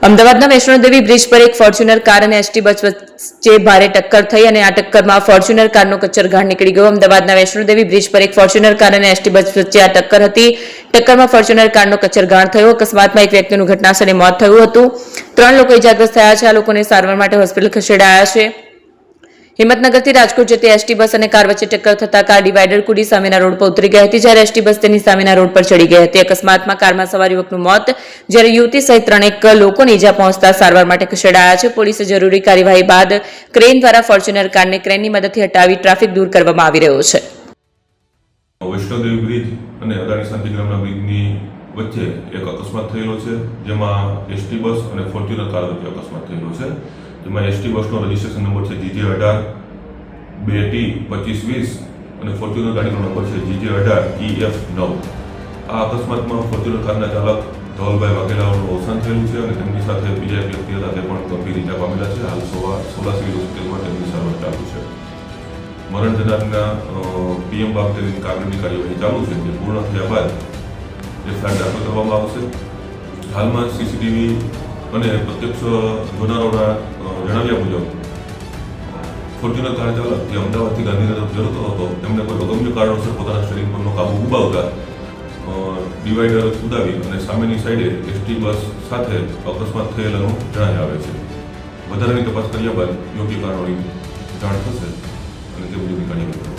અમદાવાદના વૈષ્ણોદેવી બ્રિજ પર એક ફોર્ચ્યુનર કાર અને એસટી બસ વચ્ચે ભારે ટક્કર થઈ અને આ ટક્કરમાં ફોર્ચ્યુનર કારનો કચરઘાણ નીકળી ગયો। અમદાવાદના વૈષ્ણોદેવી બ્રિજ પર એક ફોર્ચ્યુનર કાર અને એસટી બસ વચ્ચે આ ટક્કર હતી। ટક્કરમાં ફોર્ચ્યુનર કારનો કચરઘાણ થયો। અકસ્માતમાં એક વ્યક્તિનું ઘટનાસ્થળે મોત થયું હતું। 3 લોકો ઇજાગ્રસ્ત થયા છે। આ લોકોને સારવાર માટે હોસ્પિટલ ખસેડાયા છે। હિંમતનગરથી રાજકોટ જતી એસટી બસ અને કાર વચ્ચે ટક્કર થતા કાર ડિવાઈડર કૂદી સામેના રોડ પર ઉતરી ગઈ હતી, જ્યારે એસટી બસ તેની સામેના રોડ પર ચડી ગઈ હતી। અકસ્માતમાં કારમાં સવાર યુવકનું મોત, જ્યારે યુવતી સહિત 3 લોકોને ઈજા પહોંચતા સારવાર માટે ખસેડાયા છે। પોલીસે જરૂરી કાર્યવાહી બાદ ક્રેન દ્વારા ફોર્ચ્યુનર કારને ક્રેનની મદદથી હટાવી ટ્રાફિક દૂર કરવામાં આવી રહ્યો છે। વૈષ્ણોદેવી બ્રિજ અને અદાણી શાંતિગ્રામના બ્રિજની વચ્ચે એક અકસ્માત થયેલો છે, જેમાં એસટી બસ અને ફોર્ચ્યુનર કાર વચ્ચે અકસ્માત થયેલો છે, જેમાં એસટી બસનો રજિસ્ટ્રેશન નંબર છે GJ18-2T2520 અને ફોર્ચ્યુનર ગાડીનો નંબર છે GJ18EF9। આ અકસ્માતમાં ફોર્ચ્યુનર કારના ચાલક ધવલભાઈ વાઘેલાનું અવસાન થયેલું છે અને તેમની સાથે બીજા એક વ્યક્તિ હતા તે પણ ગંભીર ઈજા પામેલા છે। હાલ સોલા સિવિલ હોસ્પિટલમાં તેમની સારવાર ચાલુ છે। મરણ જનારના પીએમ બાબતેની કાગળની કાર્યવાહી ચાલુ છે, જે પૂર્ણ થયા બાદ એફઆઈઆર દાખલ કરવામાં આવશે। હાલમાં સીસીટીવી અને પ્રત્યક્ષ જોનારોના જણાવ્યા મુજબ ફોર્ચ્યુનર કાર ચાલક જે અમદાવાદથી ગાંધીનગર તરફ જતો હતો, તેમને કોઈ અગમ્ય કારણોસર પોતાના સ્ટીયરિંગ પરનો કાબુ ગુમાવતા ડિવાઈડર કુદાવી અને સામેની સાઈડે એસટી બસ સાથે અકસ્માત થયેલાનું જણાઈ આવે છે। વધારાની તપાસ કર્યા બાદ યોગ્ય કારણોની જાણ થશે અને તે મુજબની કાર્યવાહી